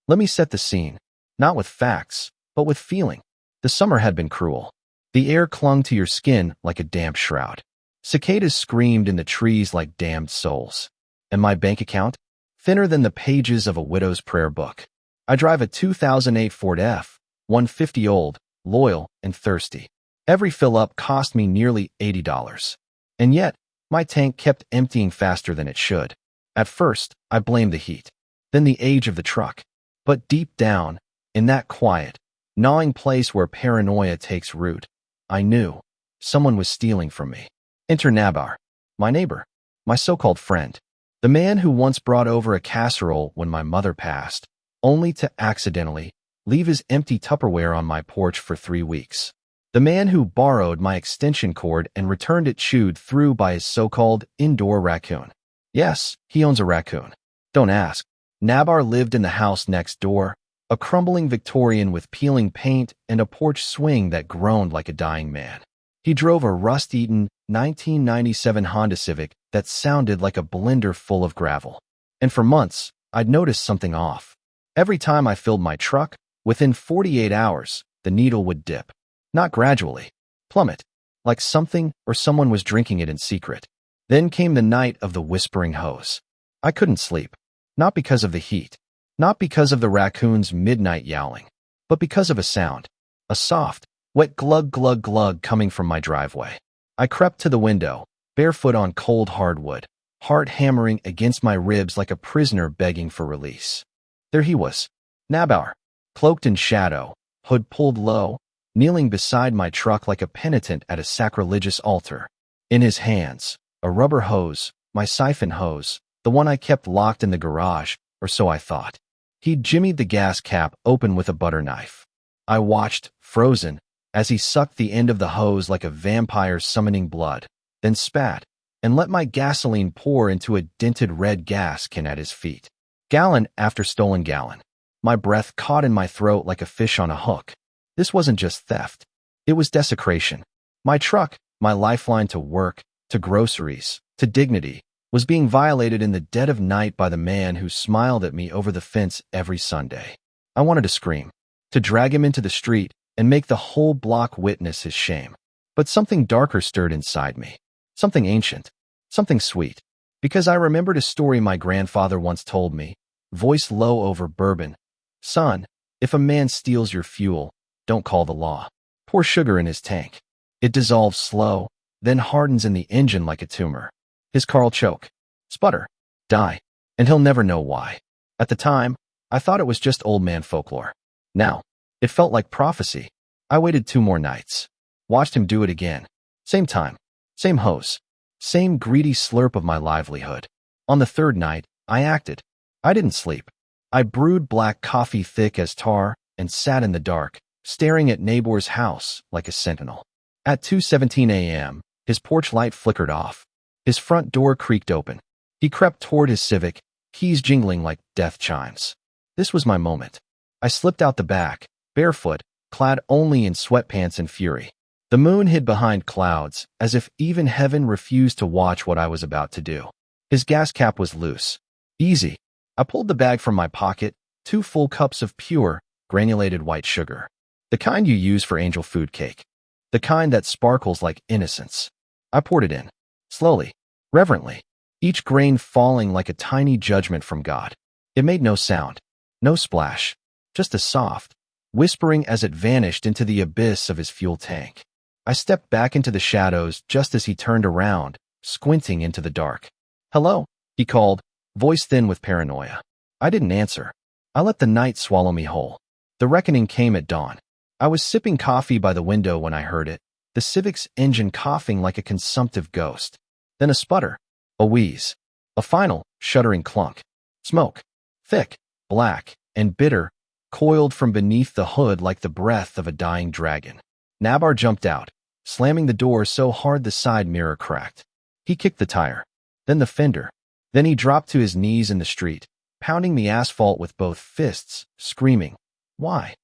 Let me set the scene, not with facts, but with feeling. The summer had been cruel. The air clung to your skin like a damp shroud. Cicadas screamed in the trees like damned souls. And my bank account? Thinner than the pages of a widow's prayer book. I drive a 2008 Ford F-150 old, loyal, and thirsty. Every fill-up cost me nearly $80. And yet, my tank kept emptying faster than it should. At first, I blamed the heat, then the age of the truck. But deep down, in that quiet, gnawing place where paranoia takes root, I knew someone was stealing from me. Enter Nabar, my neighbor, my so-called friend, the man who once brought over a casserole when my mother passed, only to accidentally leave his empty Tupperware on my porch for 3 weeks. The man who borrowed my extension cord and returned it chewed through by his so-called indoor raccoon. Yes, he owns a raccoon. Don't ask. Nabar lived in the house next door, a crumbling Victorian with peeling paint and a porch swing that groaned like a dying man. He drove a rust-eaten 1997 Honda Civic that sounded like a blender full of gravel. And for months, I'd noticed something off. Every time I filled my truck, within 48 hours, the needle would dip. Not gradually, plummet, like something or someone was drinking it in secret. Then came the night of the whispering hose. I couldn't sleep. Not because of the heat, not because of the raccoon's midnight yowling, but because of a sound. A soft, wet glug glug glug coming from my driveway. I crept to the window, barefoot on cold hardwood, heart hammering against my ribs like a prisoner begging for release. There he was, Nabar, cloaked in shadow, hood pulled low, kneeling beside my truck like a penitent at a sacrilegious altar. In his hands, a rubber hose, my siphon hose, the one I kept locked in the garage, or so I thought. He'd jimmied the gas cap open with a butter knife. I watched, frozen, as he sucked the end of the hose like a vampire summoning blood, then spat, and let my gasoline pour into a dented red gas can at his feet. Gallon after stolen gallon. My breath caught in my throat like a fish on a hook. This wasn't just theft. It was desecration. My truck, my lifeline to work, to groceries, to dignity, was being violated in the dead of night by the man who smiled at me over the fence every Sunday. I wanted to scream, to drag him into the street and make the whole block witness his shame. But something darker stirred inside me. Something ancient. Something sweet. Because I remembered a story my grandfather once told me, voice low over bourbon. Son, if a man steals your fuel, don't call the law. Pour sugar in his tank. It dissolves slow, then hardens in the engine like a tumor. His car'll choke, sputter, die, and he'll never know why. At the time, I thought it was just old man folklore. Now, it felt like prophecy. I waited 2 more nights. Watched him do it again. Same time, same hose, same greedy slurp of my livelihood. On the 3rd night, I acted. I didn't sleep. I brewed black coffee thick as tar and sat in the dark, staring at neighbor's house like a sentinel. At 2:17 a.m., his porch light flickered off. His front door creaked open. He crept toward his Civic, keys jingling like death chimes. This was my moment. I slipped out the back, barefoot, clad only in sweatpants and fury. The moon hid behind clouds, as if even heaven refused to watch what I was about to do. His gas cap was loose. Easy. I pulled the bag from my pocket, 2 full cups of pure, granulated white sugar. The kind you use for angel food cake. The kind that sparkles like innocence. I poured it in. Slowly, reverently, each grain falling like a tiny judgment from God. It made no sound, no splash, just a soft, whispering as it vanished into the abyss of his fuel tank. I stepped back into the shadows just as he turned around, squinting into the dark. Hello, he called, voice thin with paranoia. I didn't answer. I let the night swallow me whole. The reckoning came at dawn. I was sipping coffee by the window when I heard it, the Civic's engine coughing like a consumptive ghost. Then a sputter, a wheeze, a final, shuddering clunk. Smoke, thick, black, and bitter, coiled from beneath the hood like the breath of a dying dragon. Nabar jumped out, slamming the door so hard the side mirror cracked. He kicked the tire, then the fender. Then he dropped to his knees in the street, pounding the asphalt with both fists, screaming, "Why?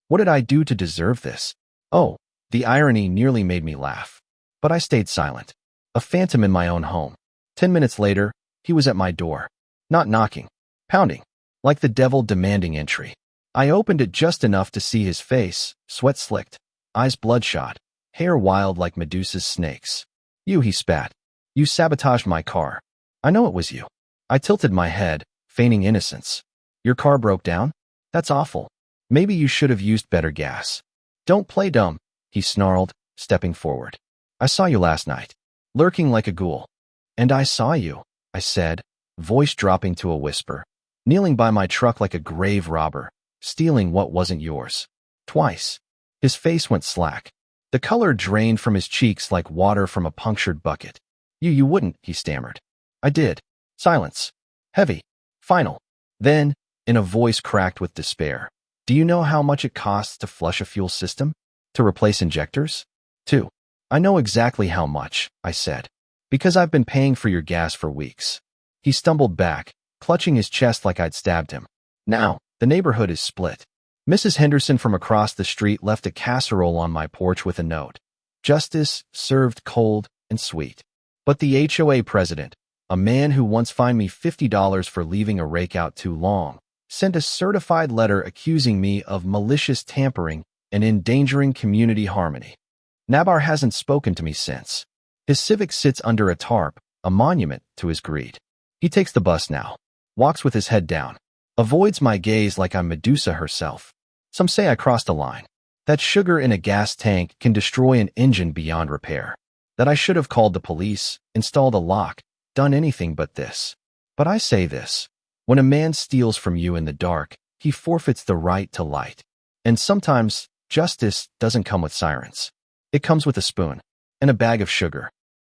What did I do to deserve this?" Oh, the irony nearly made me laugh. But I stayed silent. A phantom in my own home. 10 minutes later, he was at my door. Not knocking. Pounding. like the devil demanding entry. I opened it just enough to see his face, sweat slicked, eyes bloodshot, hair wild like Medusa's snakes. You, he spat. You sabotaged my car. I know it was you. I tilted my head, feigning innocence. Your car broke down? That's awful. Maybe you should have used better gas. Don't play dumb, he snarled, stepping forward. I saw you last night, lurking like a ghoul. And I saw you, I said, voice dropping to a whisper, kneeling by my truck like a grave robber, stealing what wasn't yours. Twice. His face went slack. The color drained from his cheeks like water from a punctured bucket. You wouldn't, he stammered. I did. Silence. Heavy. Final. Then, in a voice cracked with despair, do you know how much it costs to flush a fuel system? To replace injectors? 2. I know exactly how much, I said, because I've been paying for your gas for weeks. He stumbled back, clutching his chest like I'd stabbed him. Now, the neighborhood is split. Mrs. Henderson from across the street left a casserole on my porch with a note. Justice, served cold and sweet. But the HOA president, a man who once fined me $50 for leaving a rake out too long, sent a certified letter accusing me of malicious tampering and endangering community harmony. Nabar hasn't spoken to me since. His Civic sits under a tarp, a monument to his greed. He takes the bus now, walks with his head down, avoids my gaze like I'm Medusa herself. Some say I crossed a line. That sugar in a gas tank can destroy an engine beyond repair. That I should have called the police, installed a lock, done anything but this. But I say this. When a man steals from you in the dark, he forfeits the right to light. And sometimes, justice doesn't come with sirens. It comes with a spoon and a bag of sugar.